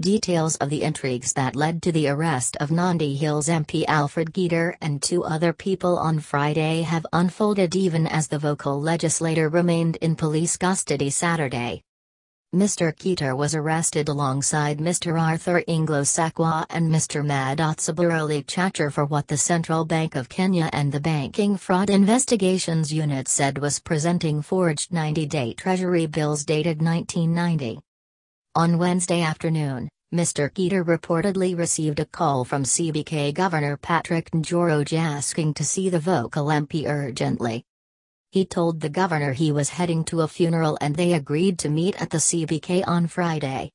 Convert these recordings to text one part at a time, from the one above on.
Details of the intrigues that led to the arrest of Nandi Hills MP Alfred Keter and 2 other people on Friday have unfolded even as the vocal legislator remained in police custody Saturday. Mr Keter was arrested alongside Mr Arthur Ingolo Sakwa and Mr Madat Suburali Chatur for what the Central Bank of Kenya and the Banking Fraud Investigations Unit said was presenting forged 90-day Treasury bills dated 1990. On Wednesday afternoon, Mr Keter reportedly received a call from CBK Governor Patrick Njoroge asking to see the vocal MP urgently. He told the governor he was heading to a funeral and they agreed to meet at the CBK on Friday.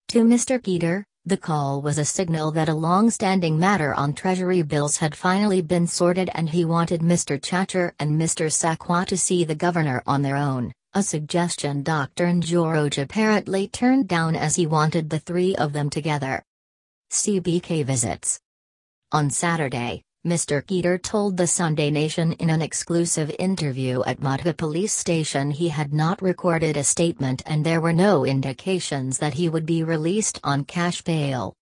To Mr Keter, the call was a signal that a long-standing matter on Treasury bills had finally been sorted and he wanted Mr Chatur and Mr Sakwa to see the governor on their own. A suggestion Dr Njoroge apparently turned down as he wanted the 3 of them together. CBK visits. On Saturday, Mr Keter told the Sunday Nation in an exclusive interview at Madat police station he had not recorded a statement and there were no indications that he would be released on cash bail.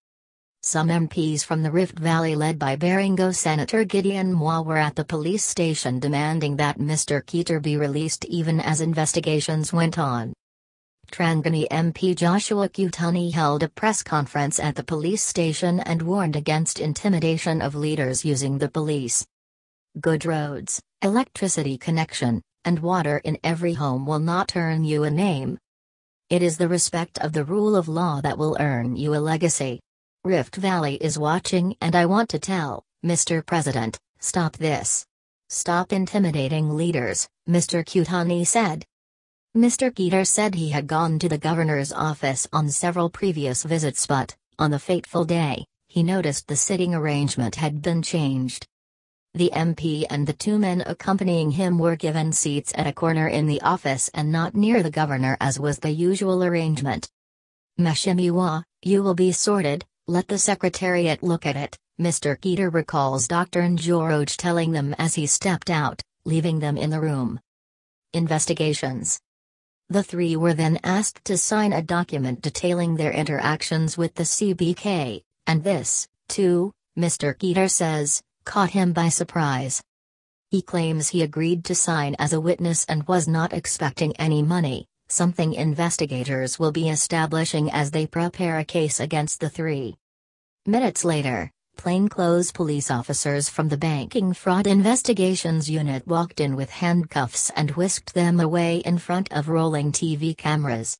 Some MPs from the Rift Valley led by Baringo Senator Gideon Moi were at the police station demanding that Mr Keter be released even as investigations went on. Trangani MP Joshua Kutani held a press conference at the police station and warned against intimidation of leaders using the police. Good roads, electricity connection, and water in every home will not earn you a name. It is the respect of the rule of law that will earn you a legacy. Rift Valley is watching and I want to tell, Mr. President, stop this. Stop intimidating leaders, Mr. Kutani said. Mr. Keter said he had gone to the governor's office on several previous visits but, on the fateful day, he noticed the sitting arrangement had been changed. The MP and the 2 men accompanying him were given seats at a corner in the office and not near the governor as was the usual arrangement. Meshimiwa, you will be sorted. Let the Secretariat look at it, Mr. Keter recalls Dr Njoroge telling them as he stepped out, leaving them in the room. Investigations. The 3 were then asked to sign a document detailing their interactions with the CBK, and this, too, Mr. Keter says, caught him by surprise. He claims he agreed to sign as a witness and was not expecting any money, something investigators will be establishing as they prepare a case against the 3. Minutes later, plainclothes police officers from the Banking Fraud Investigations Unit walked in with handcuffs and whisked them away in front of rolling TV cameras.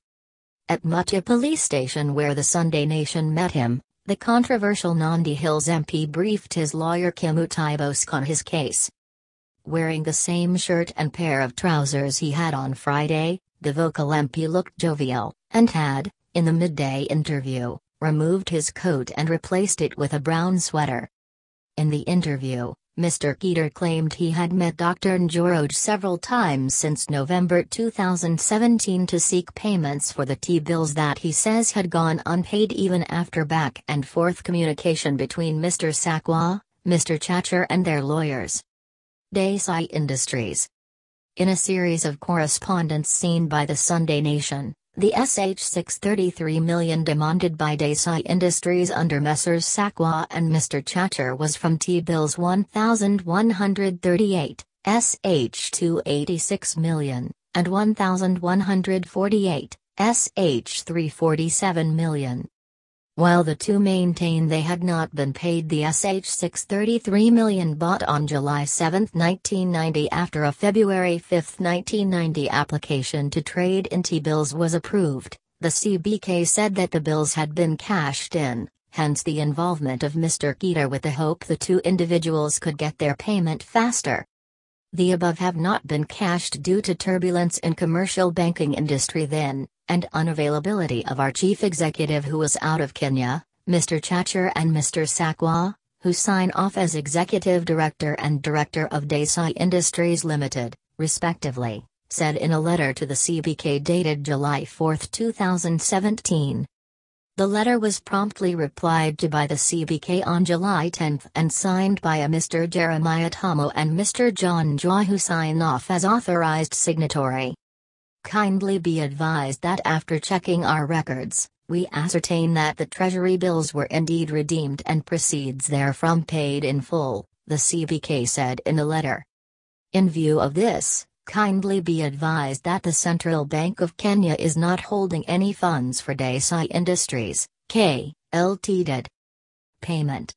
At Madat police station where the Sunday Nation met him, the controversial Nandi Hills MP briefed his lawyer Kimutai Bosk on his case. Wearing the same shirt and pair of trousers he had on Friday, the vocal MP looked jovial, and had, in the midday interview, removed his coat and replaced it with a brown sweater. In the interview, Mr. Keter claimed he had met Dr. Njoroge several times since November 2017 to seek payments for the T-bills that he says had gone unpaid even after back-and-forth communication between Mr. Sakwa, Mr. Chatur and their lawyers. Desai Industries. In a series of correspondence seen by the Sunday Nation, the Sh633m demanded by Desai Industries under Messrs Sakwa and Mr. Chatur was from T-bills 1138, Sh286m, and 1148, Sh347m. While the 2 maintain they had not been paid, the Sh633m bought on July 7, 1990 after a February 5, 1990 application to trade in T-bills was approved. The CBK said that the bills had been cashed in, hence the involvement of Mr. Keter with the hope the 2 individuals could get their payment faster. The above have not been cashed due to turbulence in commercial banking industry then, and unavailability of our chief executive who was out of Kenya, Mr. Chatur and Mr. Sakwa, who sign off as executive director and director of Desai Industries Limited, respectively, said in a letter to the CBK dated July 4, 2017. The letter was promptly replied to by the CBK on July 10 and signed by a Mr. Jeremiah Tomo and Mr. John Joy who sign off as authorized signatory. Kindly be advised that after checking our records, We ascertain that the Treasury bills were indeed redeemed and proceeds therefrom paid in full, the CBK said in a letter. In view of this, kindly be advised that the Central Bank of Kenya is not holding any funds for Desai Industries, K. Ltd. payment.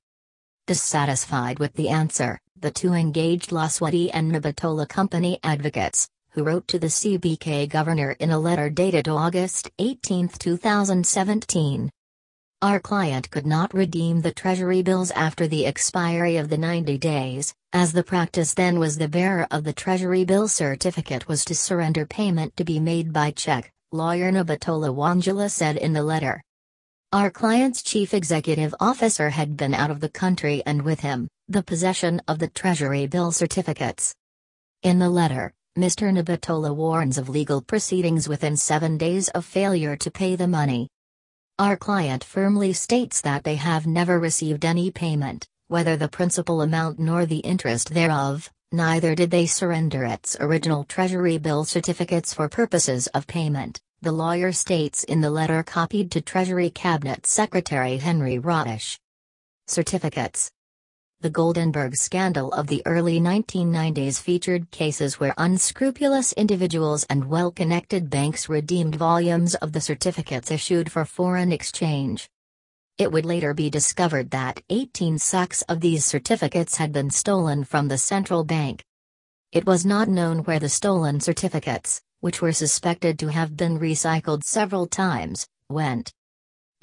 Dissatisfied with the answer, the two engaged Laswati and Nabatola company advocates, who wrote to the CBK governor in a letter dated August 18, 2017. Our client could not redeem the Treasury bills after the expiry of the 90 days, as the practice then was the bearer of the Treasury bill certificate was to surrender payment to be made by check, lawyer Nabatola Wanjala said in the letter. Our client's chief executive officer had been out of the country and with him, the possession of the Treasury bill certificates. In the letter, Mr. Nabatola warns of legal proceedings within 7 days of failure to pay the money. Our client firmly states that they have never received any payment, whether the principal amount nor the interest thereof, neither did they surrender its original Treasury bill certificates for purposes of payment, the lawyer states in the letter copied to Treasury Cabinet Secretary Henry Rottish. Certificates. The Goldenberg scandal of the early 1990s featured cases where unscrupulous individuals and well-connected banks redeemed volumes of the certificates issued for foreign exchange. It would later be discovered that 18 sacks of these certificates had been stolen from the central bank. It was not known where the stolen certificates, which were suspected to have been recycled several times, went.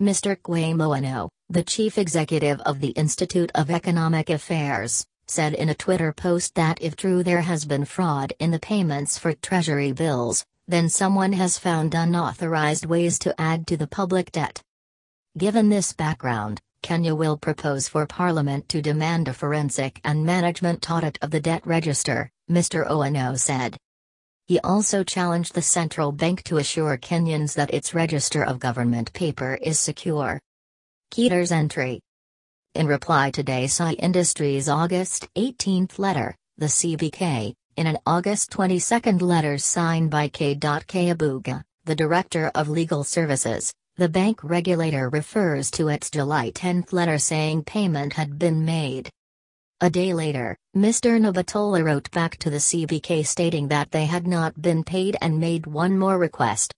Mr. Kwamoano, the chief executive of the Institute of Economic Affairs, said in a Twitter post that if true there has been fraud in the payments for Treasury bills, then someone has found unauthorized ways to add to the public debt. Given this background, Kenya will propose for Parliament to demand a forensic and management audit of the debt register, Mr. Oano said. He also challenged the central bank to assure Kenyans that its register of government paper is secure. Keter's entry. In reply to Desai Industries' August 18 letter, the CBK, in an August 22 letter signed by K. Kayabuga, the Director of Legal Services, the bank regulator refers to its July 10 letter saying payment had been made. A day later, Mr. Nabatola wrote back to the CBK stating that they had not been paid and made one more request.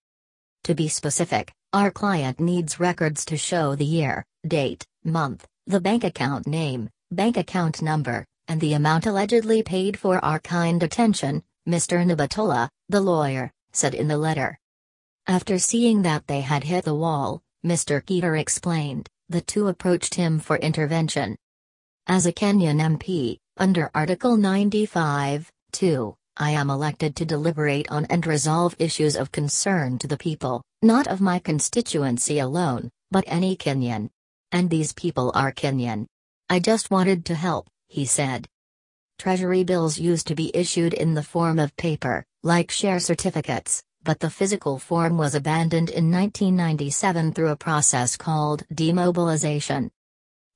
To be specific, our client needs records to show the year, date, month, the bank account name, bank account number, and the amount allegedly paid for our kind attention, Mr. Nabatola, the lawyer, said in the letter. After seeing that they had hit the wall, Mr. Keter explained, the two approached him for intervention. As a Kenyan MP, under Article 95(2), I am elected to deliberate on and resolve issues of concern to the people, not of my constituency alone, but any Kenyan. And these people are Kenyan. I just wanted to help, he said. Treasury bills used to be issued in the form of paper, like share certificates, but the physical form was abandoned in 1997 through a process called demobilization.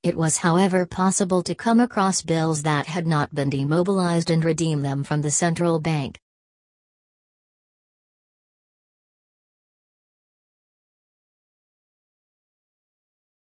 It was however possible to come across bills that had not been demobilized and redeem them from the central bank.